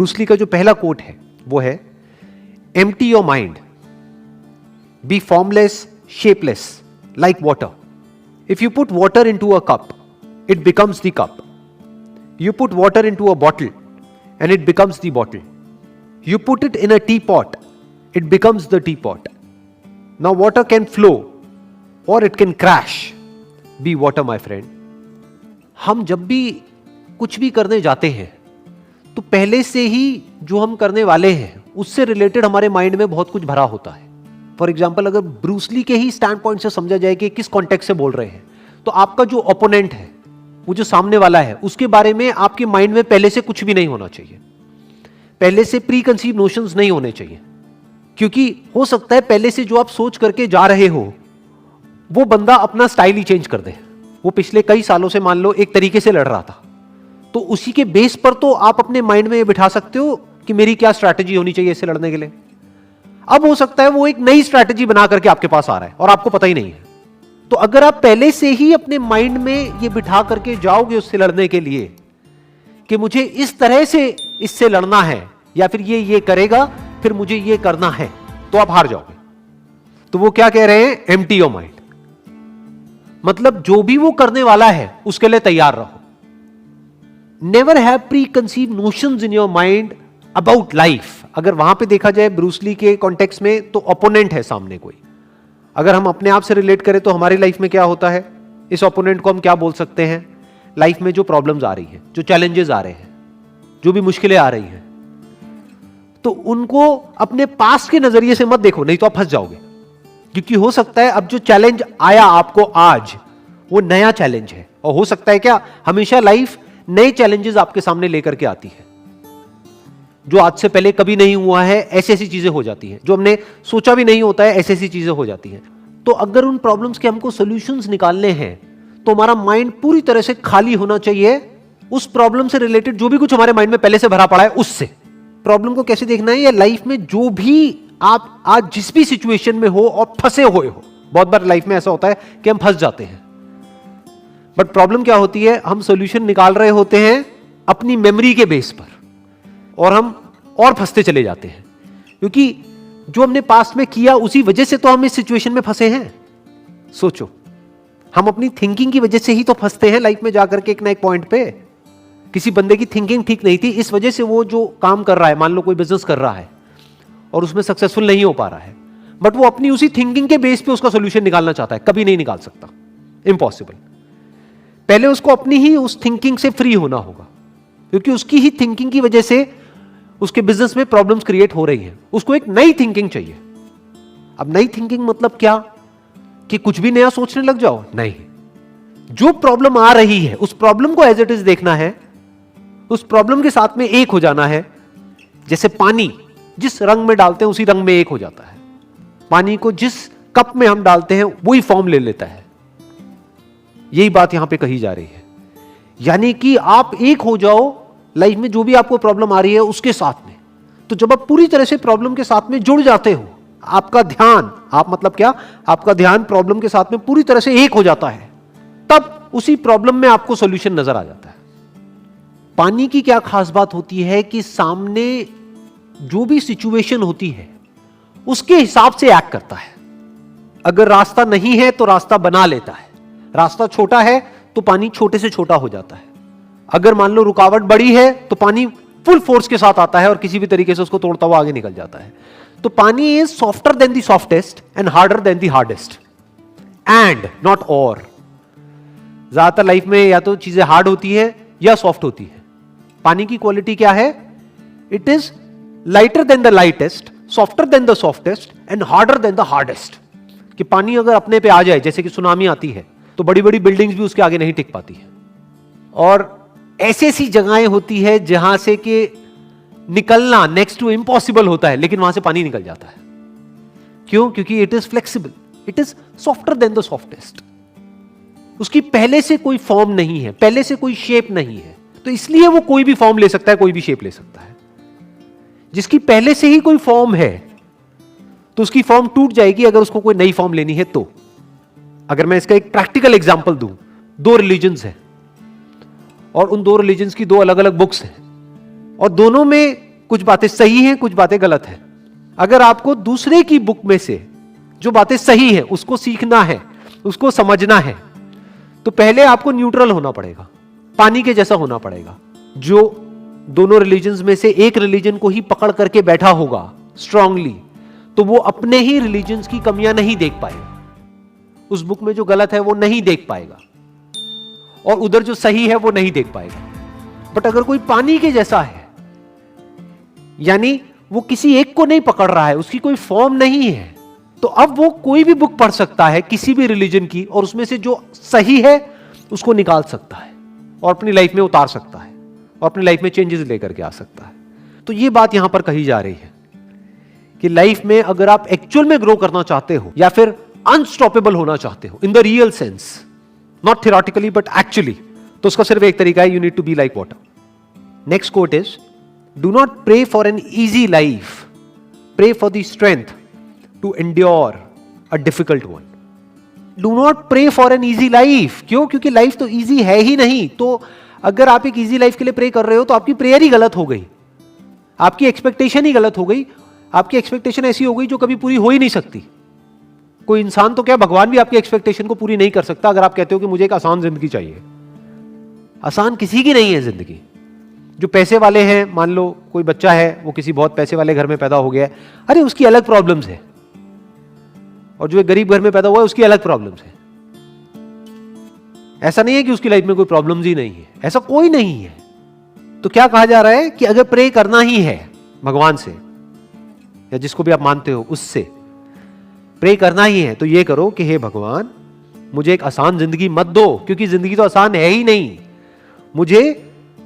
Bruce Lee का जो पहला कोट है वो है, empty your mind, be formless, shapeless, like water. If you put water into a cup, it becomes the cup. You put water into a bottle and it becomes the bottle. You put it in a teapot, it becomes the teapot. Now water can flow or it can crash. Be water, my friend. हम जब भी कुछ भी करने जाते हैं तो पहले से ही जो हम करने वाले हैं उससे रिलेटेड हमारे माइंड में बहुत कुछ भरा होता है. फॉर एग्जाम्पल, अगर ब्रूस ली के ही स्टैंड पॉइंट से समझा जाए कि किस कॉन्टेक्स्ट से बोल रहे हैं, तो आपका जो ओपोनेंट है, वो जो सामने वाला है, उसके बारे में आपके माइंड में पहले से कुछ भी नहीं होना चाहिए. पहले से प्री कंसीव नोशंस नहीं होने चाहिए, क्योंकि हो सकता है पहले से जो आप सोच करके जा रहे हो वो बंदा अपना स्टाइल ही चेंज कर दे. वो पिछले कई सालों से मान लो एक तरीके से लड़ रहा था, तो उसी के बेस पर तो आप अपने माइंड में ये बिठा सकते हो कि मेरी क्या स्ट्रैटेजी होनी चाहिए इससे लड़ने के लिए. अब हो सकता है वो एक नई स्ट्रैटेजी बना करके आपके पास आ रहा है और आपको पता ही नहीं है. तो अगर आप पहले से ही अपने माइंड में ये बिठा करके जाओगे उससे लड़ने के लिए कि मुझे इस तरह से इससे लड़ना है, या फिर ये करेगा फिर मुझे ये करना है, तो आप हार जाओगे. तो वो क्या कह रहे हैं, एम्प्टी योर माइंड. मतलब जो भी वो करने वाला है उसके लिए तैयार रहो. Never have pre conceive notions in your mind about life. अगर वहां पे देखा जाए ब्रूस ली के कॉन्टेक्स्ट में, तो ओपोनेंट है सामने कोई. अगर हम अपने आप से रिलेट करें तो हमारी लाइफ में क्या होता है, इस ओपोनेंट को हम क्या बोल सकते हैं. लाइफ में जो प्रॉब्लम्स आ रही हैं, जो चैलेंजेस आ रहे हैं, जो भी मुश्किलें आ रही हैं, तो उनको अपने पास्ट के नजरिए से मत देखो, नहीं तो आप फंस जाओगे. क्योंकि हो सकता है अब जो चैलेंज आया आपको आज, वो नया चैलेंज है. और हो सकता है क्या, हमेशा लाइफ नए चैलेंजेस आपके सामने लेकर के आती है. जो आज से पहले कभी नहीं हुआ है, ऐसी ऐसी चीजें हो जाती हैं. जो हमने सोचा भी नहीं होता है, ऐसी ऐसी चीजें हो जाती हैं. तो अगर उन प्रॉब्लम्स के हमको सॉल्यूशंस निकालने हैं, तो हमारा माइंड पूरी तरह से खाली होना चाहिए उस प्रॉब्लम से रिलेटेड. जो भी कुछ हमारे माइंड में पहले से भरा पड़ा है उससे. प्रॉब्लम को कैसे देखना है, या लाइफ में जो भी आप आज जिस भी सिचुएशन में हो और फंसे हुए हो. बहुत बार लाइफ में ऐसा होता है कि हम फंस जाते हैं, बट प्रॉब्लम क्या होती है, हम सॉल्यूशन निकाल रहे होते हैं अपनी मेमोरी के बेस पर, और हम और फंसते चले जाते हैं. क्योंकि जो हमने पास्ट में किया उसी वजह से तो हम इस सिचुएशन में फंसे हैं. सोचो, हम अपनी थिंकिंग की वजह से ही तो फंसते हैं लाइफ में जाकर के एक ना एक पॉइंट पे. किसी बंदे की थिंकिंग ठीक नहीं थी, इस वजह से वो जो काम कर रहा है, मान लो कोई बिजनेस कर रहा है और उसमें सक्सेसफुल नहीं हो पा रहा है, बट वो अपनी उसी थिंकिंग के बेस पे उसका सोल्यूशन निकालना चाहता है. कभी नहीं निकाल सकता, इम्पॉसिबल. पहले उसको अपनी ही उस थिंकिंग से फ्री होना होगा, क्योंकि उसकी ही थिंकिंग की वजह से उसके बिजनेस में प्रॉब्लम्स क्रिएट हो रही हैं. उसको एक नई थिंकिंग चाहिए. अब नई थिंकिंग मतलब क्या, कि कुछ भी नया सोचने लग जाओ, नहीं. जो प्रॉब्लम आ रही है उस प्रॉब्लम को एज इट इज देखना है, उस प्रॉब्लम के साथ में एक हो जाना है. जैसे पानी जिस रंग में डालते हैं उसी रंग में एक हो जाता है. पानी को जिस कप में हम डालते हैं वही फॉर्म ले लेता है. यही बात यहां पे कही जा रही है. यानी कि आप एक हो जाओ लाइफ में जो भी आपको प्रॉब्लम आ रही है उसके साथ में. तो जब आप पूरी तरह से प्रॉब्लम के साथ में जुड़ जाते हो, आपका ध्यान, आप मतलब क्या, आपका ध्यान प्रॉब्लम के साथ में पूरी तरह से एक हो जाता है, तब उसी प्रॉब्लम में आपको सॉल्यूशन नजर आ जाता है. पानी की क्या खास बात होती है कि सामने जो भी सिचुएशन होती है उसके हिसाब से एक्ट करता है. अगर रास्ता नहीं है तो रास्ता बना लेता है. रास्ता छोटा है तो पानी छोटे से छोटा हो जाता है. अगर मान लो रुकावट बड़ी है तो पानी फुल फोर्स के साथ आता है और किसी भी तरीके से उसको तोड़ता हुआ आगे निकल जाता है. तो पानी is softer then the softest and harder than the hardest, and not और. ज्यादातर लाइफ में या तो चीजें हार्ड होती है या सॉफ्ट होती है. पानी की क्वालिटी क्या है, it is lighter than the lightest, softer then the softest and harder than the hardest. कि पानी अगर अपने पे आ जाए, जैसे कि सुनामी आती है, तो बड़ी बड़ी बिल्डिंग्स भी उसके आगे नहीं टिक पाती है. और ऐसी ऐसी जगहें होती है जहां से कि निकलना नेक्स्ट टू इम्पॉसिबल होता है, लेकिन वहां से पानी निकल जाता है. क्यों? क्योंकि it is flexible, it is softer then the softest. उसकी पहले से कोई फॉर्म नहीं है, पहले से कोई शेप नहीं है, तो इसलिए वो कोई भी फॉर्म ले सकता है, कोई भी शेप ले सकता है. जिसकी पहले से ही कोई फॉर्म है तो उसकी फॉर्म टूट जाएगी अगर उसको कोई नई फॉर्म लेनी है तो. अगर मैं इसका एक प्रैक्टिकल एग्जांपल दूं, 2 रिलीजन्स हैं और उन 2 रिलीजन्स की 2 अलग अलग बुक्स हैं, और दोनों में कुछ बातें सही हैं, कुछ बातें गलत हैं। अगर आपको दूसरे की बुक में से जो बातें सही है उसको सीखना है, उसको समझना है, तो पहले आपको न्यूट्रल होना पड़ेगा, पानी के जैसा होना पड़ेगा। जो दोनों रिलीजन्स में से एक रिलीजन को ही पकड़ करके बैठा होगा स्ट्रांगली, तो वो अपने ही रिलीजन्स की कमियां नहीं देख पाएगा। उस बुक में जो गलत है वो नहीं देख पाएगा, और उधर जो सही है वो नहीं देख पाएगा। बट अगर कोई पानी के जैसा है, यानी वो किसी एक को नहीं पकड़ रहा है, उसकी कोई फॉर्म नहीं है, तो अब वो कोई भी बुक पढ़ सकता है किसी भी रिलीजन की, और उसमें से जो सही है उसको निकाल सकता है और अपनी लाइफ में उतार सकता है और अपनी लाइफ में चेंजेस लेकर के आ सकता है। तो ये बात यहां पर कही जा रही है कि लाइफ में अगर आप एक्चुअल में ग्रो करना चाहते हो या फिर अनस्टॉपेबल होना चाहते हो in the real sense, not theoretically but actually, तो उसका सिर्फ एक तरीका है, you need to be like water. Next quote is, do not pray for an easy life, pray for the strength to endure a difficult one. Do not pray for an easy life. क्यों? क्योंकि life तो easy है ही नहीं। तो अगर आप एक easy life के लिए प्रे कर रहे हो तो आपकी प्रेयर ही गलत हो गई, आपकी एक्सपेक्टेशन ही गलत हो गई। आपकी एक्सपेक्टेशन ऐसी हो गई जो कभी पूरी हो ही नहीं सकती। कोई इंसान तो क्या, भगवान भी आपकी एक्सपेक्टेशन को पूरी नहीं कर सकता अगर आप कहते हो कि मुझे एक आसान जिंदगी चाहिए। आसान किसी की नहीं है जिंदगी। जो पैसे वाले हैं, मान लो कोई बच्चा है, वो किसी बहुत पैसे वाले घर में पैदा हो गया है, अरे उसकी अलग प्रॉब्लम्स है, और जो एक गरीब घर में पैदा हुआ है उसकी अलग प्रॉब्लम्स है। ऐसा नहीं है कि उसकी लाइफ में कोई प्रॉब्लम्स ही नहीं है, ऐसा कोई नहीं है। तो क्या कहा जा रहा है कि अगर प्रे करना ही है भगवान से या जिसको भी आप मानते हो उससे प्रे करना ही है, तो ये करो कि हे भगवान, मुझे एक आसान जिंदगी मत दो, क्योंकि जिंदगी तो आसान है ही नहीं। मुझे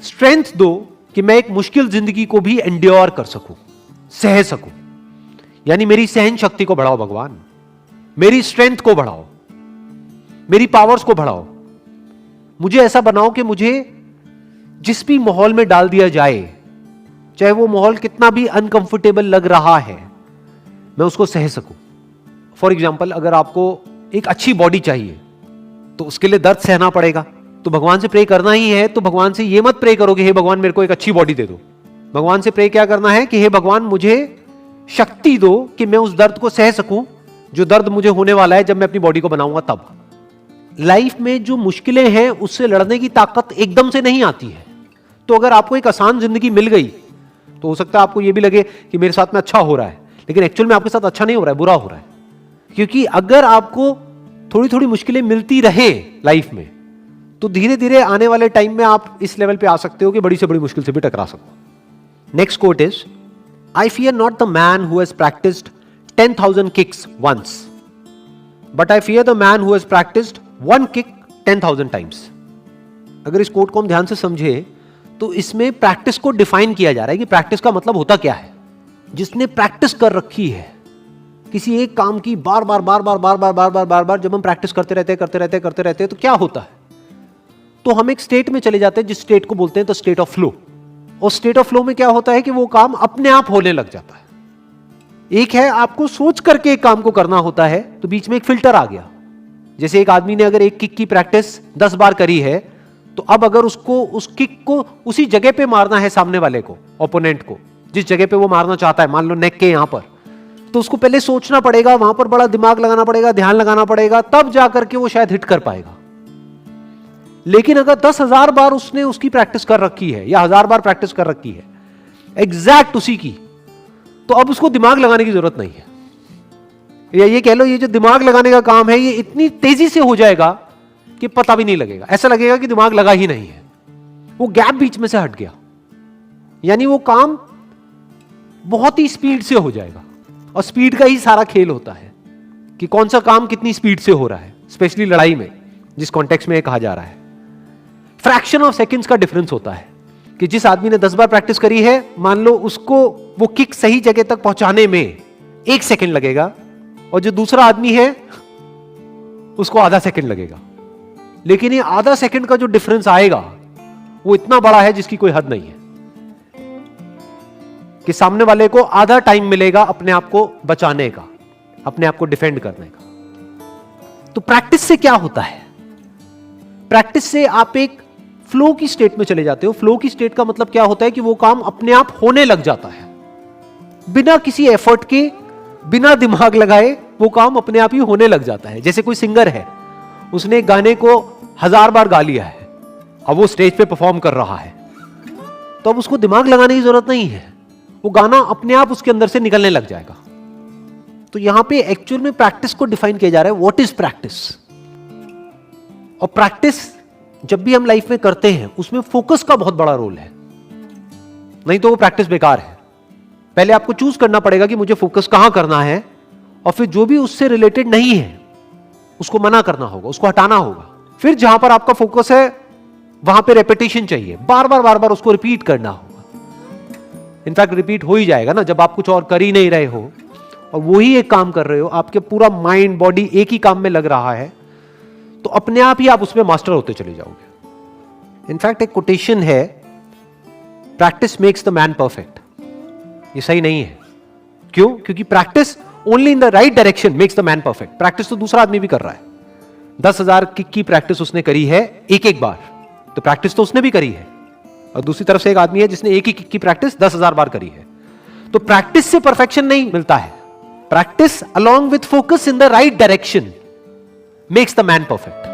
स्ट्रेंथ दो कि मैं एक मुश्किल जिंदगी को भी एंड्योर कर सकूं, सह सकूं। यानी मेरी सहन शक्ति को बढ़ाओ भगवान, मेरी स्ट्रेंथ को बढ़ाओ, मेरी पावर्स को बढ़ाओ। मुझे ऐसा बनाओ कि मुझे जिस भी माहौल में डाल दिया जाए, चाहे वो माहौल कितना भी अनकंफर्टेबल लग रहा है, मैं उसको सह सकूं। फॉर एग्जाम्पल, अगर आपको एक अच्छी बॉडी चाहिए तो उसके लिए दर्द सहना पड़ेगा, तो भगवान से प्रे करना ही है। तो भगवान से ये मत प्रे करो कि हे भगवान मेरे को एक अच्छी बॉडी दे दो। भगवान से प्रे क्या करना है कि हे भगवान मुझे शक्ति दो कि मैं उस दर्द को सह सकूं जो दर्द मुझे होने वाला है जब मैं अपनी बॉडी को बनाऊंगा। तब लाइफ में जो मुश्किलें हैं उससे लड़ने की ताकत एकदम से नहीं आती है। तो अगर आपको एक आसान जिंदगी मिल गई तो हो सकता है आपको यह भी लगे कि मेरे साथ में अच्छा हो रहा है, लेकिन एक्चुअल में आपके साथ अच्छा नहीं हो रहा है, बुरा हो रहा है। क्योंकि अगर आपको थोड़ी थोड़ी मुश्किलें मिलती रहे लाइफ में, तो धीरे धीरे आने वाले टाइम में आप इस लेवल पे आ सकते हो कि बड़ी से बड़ी मुश्किल से भी टकरा सको। Next quote is, I fear not the man who has practised 10,000 kicks once, but I fear the man who has practised 1 kick 10,000 times. अगर इस कोट को हम ध्यान से समझे तो इसमें प्रैक्टिस को डिफाइन किया जा रहा है कि प्रैक्टिस का मतलब होता क्या है। जिसने प्रैक्टिस कर रखी है किसी एक काम की, बार बार बार बार बार बार बार बार बार बार जब हम प्रैक्टिस करते रहते हैं तो क्या होता है, तो हम एक स्टेट में चले जाते हैं जिस स्टेट को बोलते हैं द स्टेट ऑफ फ्लो। और स्टेट ऑफ फ्लो में क्या होता है कि वो काम अपने आप होने लग जाता है। एक है आपको सोच करके एक काम को करना होता है, तो बीच में एक फिल्टर आ गया। जैसे एक आदमी ने अगर एक किक की प्रैक्टिस 10 बार करी है, तो अब अगर उसको उस किक को उसी जगह पे मारना है, सामने वाले को, ओपोनेंट को, जिस जगह पे वो मारना चाहता है, मान लो नेक के यहां पर, तो उसको पहले सोचना पड़ेगा, वहां पर बड़ा दिमाग लगाना पड़ेगा, ध्यान लगाना पड़ेगा, तब जाकर के वो शायद हिट कर पाएगा। लेकिन अगर 10,000 बार उसने उसकी प्रैक्टिस कर रखी है या 1000 बार प्रैक्टिस कर रखी है एग्जैक्ट उसी की, तो अब उसको दिमाग लगाने की जरूरत नहीं है। या ये कह लो, ये जो दिमाग लगाने का काम है ये इतनी तेजी से हो जाएगा कि पता भी नहीं लगेगा, ऐसा लगेगा कि दिमाग लगा ही नहीं है। वो गैप बीच में से हट गया, यानी वो काम बहुत ही स्पीड से हो जाएगा। और स्पीड का ही सारा खेल होता है कि कौन सा काम कितनी स्पीड से हो रहा है, स्पेशली लड़ाई में, जिस कॉन्टेक्स्ट में कहा जा रहा है। फ्रैक्शन ऑफ सेकंड्स का डिफरेंस होता है कि जिस आदमी ने 10 बार प्रैक्टिस करी है, मान लो उसको वो किक सही जगह तक पहुंचाने में 1 सेकंड लगेगा, और जो दूसरा आदमी है उसको आधा सेकंड लगेगा। लेकिन ये आधा सेकंड का जो डिफरेंस आएगा वो इतना बड़ा है जिसकी कोई हद नहीं है, कि सामने वाले को आधा टाइम मिलेगा अपने आप को बचाने का, अपने आप को डिफेंड करने का। तो प्रैक्टिस से क्या होता है? प्रैक्टिस से आप एक फ्लो की स्टेट में चले जाते हो। फ्लो की स्टेट का मतलब क्या होता है कि वो काम अपने आप होने लग जाता है, बिना किसी एफर्ट के, बिना दिमाग लगाए वो काम अपने आप ही होने लग जाता है। जैसे कोई सिंगर है, उसने गाने को 1000 बार गा लिया है, अब वो स्टेज पे परफॉर्म कर रहा है, तो अब उसको दिमाग लगाने की जरूरत नहीं है, वो गाना अपने आप उसके अंदर से निकलने लग जाएगा। तो यहां पे एक्चुअल में प्रैक्टिस को डिफाइन किया जा रहा है, व्हाट इज प्रैक्टिस। और प्रैक्टिस जब भी हम लाइफ में करते हैं उसमें फोकस का बहुत बड़ा रोल है, नहीं तो वो प्रैक्टिस बेकार है। पहले आपको चूज करना पड़ेगा कि मुझे फोकस कहां करना है, और फिर जो भी उससे रिलेटेड नहीं है उसको मना करना होगा, उसको हटाना होगा। फिर जहां पर आपका फोकस है वहां पे रेपिटेशन चाहिए, बार बार उसको रिपीट करना होगा। इनफैक्ट रिपीट हो ही जाएगा ना, जब आप कुछ और कर ही नहीं रहे हो और वही एक काम कर रहे हो, आपके पूरा माइंड बॉडी एक ही काम में लग रहा है, तो अपने आप ही आप उसमें मास्टर होते चले जाओगे। इनफैक्ट एक कोटेशन है, practice makes the man perfect. ये सही नहीं है। क्यों? क्योंकि practice only in the right direction makes the man perfect. Practice तो दूसरा आदमी भी कर रहा है, 10,000 किक की प्रैक्टिस उसने करी है एक बार, तो प्रैक्टिस तो उसने भी करी है। और दूसरी तरफ से एक आदमी है जिसने एक ही किक की प्रैक्टिस 10,000 बार करी है। तो प्रैक्टिस से परफेक्शन नहीं मिलता है, practice along with focus in the right direction makes the man perfect.